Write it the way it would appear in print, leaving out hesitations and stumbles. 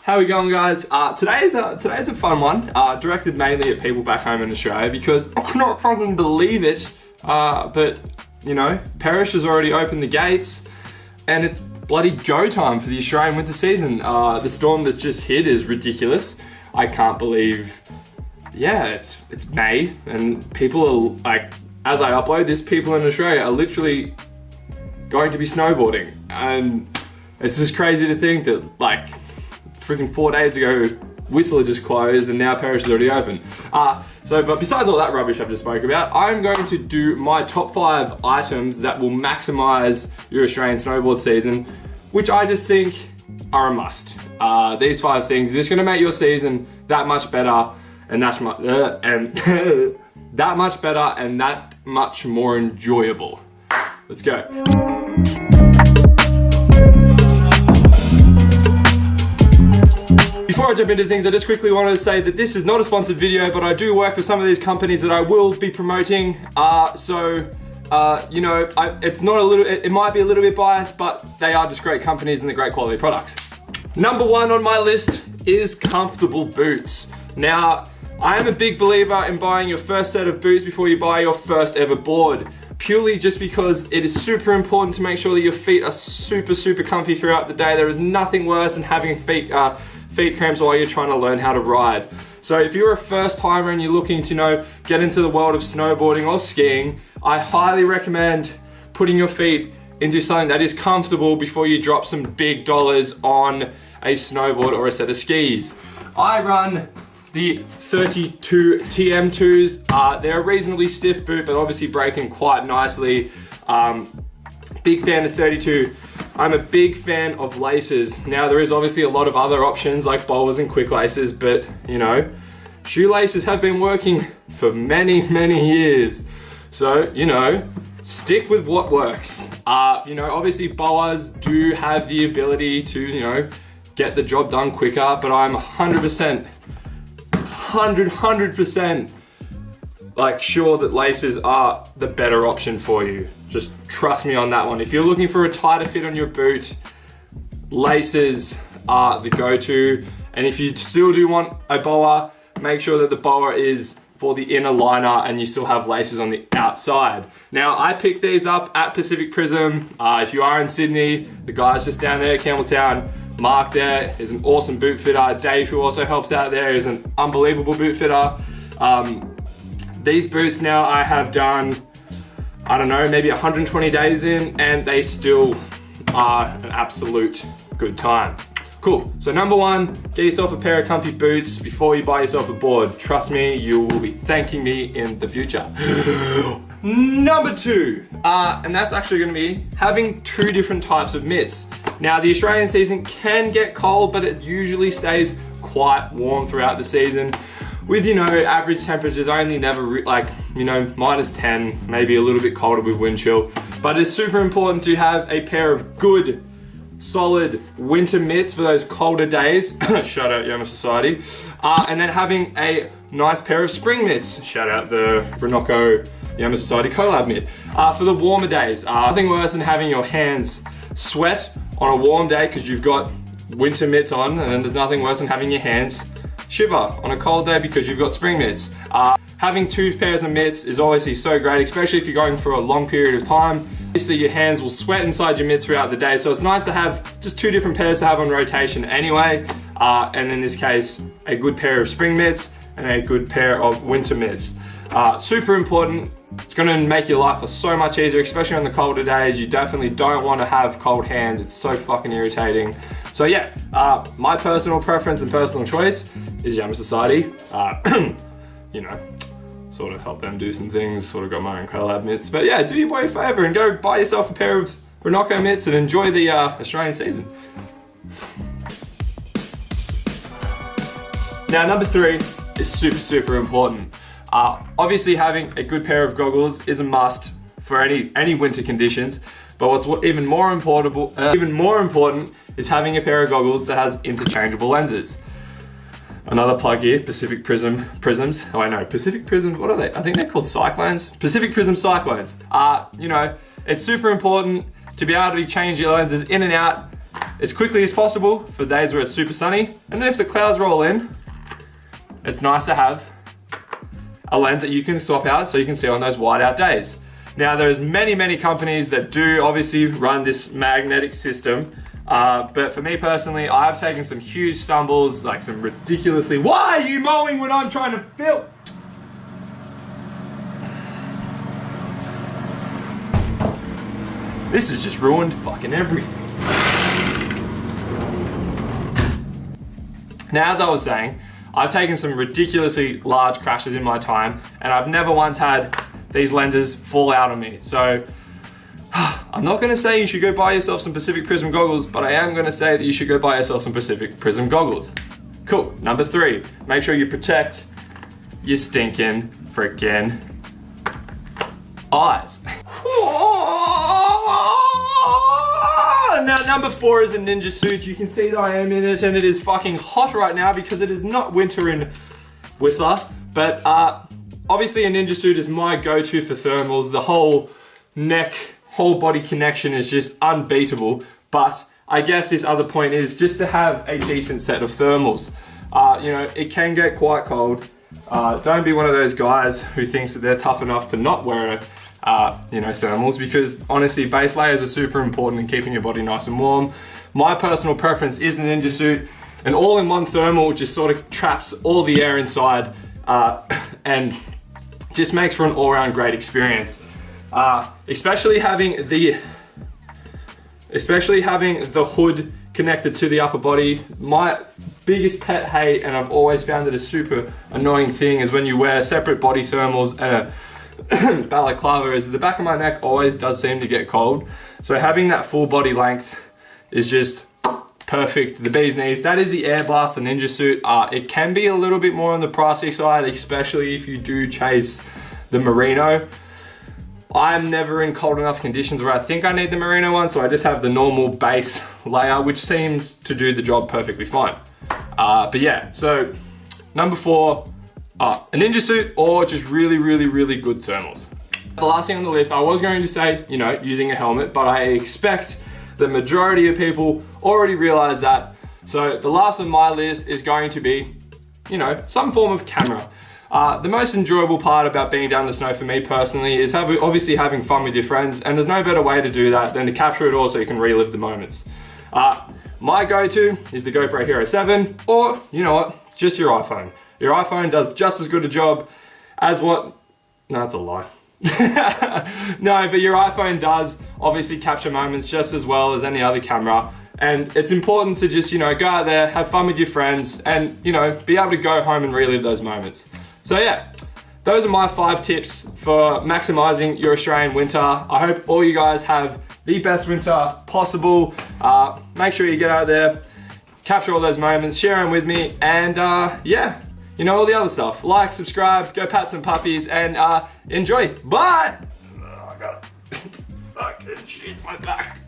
How we going, guys? Today's a fun one, directed mainly at people back home in Australia because I cannot fucking believe it. But you know, Parrish has already opened the gates, and it's bloody go time for the Australian winter season. The storm that just hit is ridiculous. I can't believe. Yeah, it's May, and people are like, as I upload this, people in Australia are literally going to be snowboarding, and it's just crazy to think that like freaking 4 days ago Whistler just closed and now Parrish is already open. But besides all that rubbish I've just spoke about, I'm going to do my top 5 items that will maximize your Australian snowboard season, which I just think are a must. These 5 things are just going to make your season that much better and that much better and that much more enjoyable. Let's go. Before I jump into things, I just quickly wanted to say that this is not a sponsored video, but I do work for some of these companies that I will be promoting. You know, it might be a little bit biased, but they are just great companies and they're great quality products. Number 1 on my list is comfortable boots. Now, I am a big believer in buying your first set of boots before you buy your first ever board. Purely just because it is super important to make sure that your feet are super comfy throughout the day. There is nothing worse than having feet cramps while you're trying to learn how to ride. So if you're a first timer and you're looking to, you know, get into the world of snowboarding or skiing, I highly recommend putting your feet into something that is comfortable before you drop some big dollars on a snowboard or a set of skis. I run the 32 TM2s. They're a reasonably stiff boot, but obviously breaking quite nicely. Big fan of 32. I'm a big fan of laces. Now there is obviously a lot of other options like boas and quick laces, but you know, shoelaces have been working for many years. So, you know, stick with what works. You know, obviously boas do have the ability to, you know, get the job done quicker, but I'm 100% like sure that laces are the better option for you. Just trust me on that one. If you're looking for a tighter fit on your boot, laces are the go-to. And if you still do want a boa, make sure that the boa is for the inner liner and you still have laces on the outside. Now, I picked these up at Pacific Prism. If you are in Sydney, the guy's just down there at Campbelltown. Mark there is an awesome boot fitter. Dave, who also helps out there, is an unbelievable boot fitter. These boots now I have done, I don't know, maybe 120 days in, and they still are an absolute good time. Cool, so number 1, get yourself a pair of comfy boots before you buy yourself a board. Trust me, you will be thanking me in the future. Number 2, and that's actually gonna be having 2 different types of mitts. Now, the Australian season can get cold, but it usually stays quite warm throughout the season. With, you know, average temperatures only never like, you know, -10, maybe a little bit colder with wind chill. But it's super important to have a pair of good, solid winter mitts for those colder days. Shout out Yaaa Society. And then having a nice pair of spring mitts. Shout out the Rinocco Yaaa Society collab mitt. For the warmer days. Nothing worse than having your hands sweat on a warm day because you've got winter mitts on, and then there's nothing worse than having your hands shiver on a cold day because you've got spring mitts. Having 2 pairs of mitts is obviously so great, especially if you're going for a long period of time. Obviously your hands will sweat inside your mitts throughout the day, so it's nice to have just 2 different pairs to have on rotation anyway. And in this case, a good pair of spring mitts and a good pair of winter mitts. Super important. It's gonna make your life so much easier, especially on the colder days. You definitely don't want to have cold hands. It's so fucking irritating. So yeah, my personal preference and personal choice is Yaaa Society. You know, sort of help them do some things, sort of got my own collab mitts. But yeah, do your boy a favor and go buy yourself a pair of Rinocco mitts and enjoy the Australian season. Now, number 3 is super important. Obviously having a good pair of goggles is a must for any winter conditions, but what's even more important is having a pair of goggles that has interchangeable lenses. Another plug here, Pacific Prisms. Oh, I know, Pacific Prisms, what are they? I think they're called Cyclones. Pacific Prism Cyclones. You know, it's super important to be able to change your lenses in and out as quickly as possible for days where it's super sunny. And then if the clouds roll in, it's nice to have a lens that you can swap out so you can see on those whiteout days. Now there's many companies that do obviously run this magnetic system, but for me personally, I've taken some huge stumbles, like some ridiculously, why are you mowing when I'm trying to film? This has just ruined fucking everything. Now, as I was saying, I've taken some ridiculously large crashes in my time, and I've never once had these lenses fall out on me. So I'm not gonna say you should go buy yourself some Pacific Prism goggles, but I am gonna say that you should go buy yourself some Pacific Prism goggles. Cool. Number 3, make sure you protect your stinking freaking eyes. Now, number 4 is a ninja suit. You can see that I am in it, and it is fucking hot right now because it is not winter in Whistler, but obviously a ninja suit is my go-to for thermals. The whole neck, whole body connection is just unbeatable, but I guess this other point is just to have a decent set of thermals. You know, it can get quite cold. Don't be one of those guys who thinks that they're tough enough to not wear it. You know, thermals, because honestly base layers are super important in keeping your body nice and warm. My personal preference is the ninja suit. An all-in-one thermal just sort of traps all the air inside and just makes for an all-around great experience. Especially having the hood connected to the upper body. My biggest pet hate, and I've always found it a super annoying thing, is when you wear separate body thermals and a balaclava, is the back of my neck always does seem to get cold. So having that full body length is just perfect. The bee's knees. That is the Air Blast, the ninja suit. It can be a little bit more on the pricey side, especially if you do chase the merino. I'm never in cold enough conditions where I think I need the merino one, so I just have the normal base layer, which seems to do the job perfectly fine. But yeah, so number 4, a ninja suit or just really good thermals. The last thing on the list, I was going to say, you know, using a helmet, but I expect the majority of people already realize that. So the last on my list is going to be, you know, some form of camera. The most enjoyable part about being down the snow for me personally is obviously having fun with your friends, and there's no better way to do that than to capture it all so you can relive the moments. My go-to is the GoPro Hero 7, or you know what, just your iPhone. Your iPhone does just as good a job as what, no, that's a lie. No, but your iPhone does obviously capture moments just as well as any other camera. And it's important to just, you know, go out there, have fun with your friends, and, you know, be able to go home and relive those moments. So yeah, those are my 5 tips for maximizing your Australian winter. I hope all you guys have the best winter possible. Make sure you get out there, capture all those moments, share them with me, and yeah, you know, all the other stuff. Like, subscribe, go pat some puppies, and enjoy. Bye! I got fucking shit my back.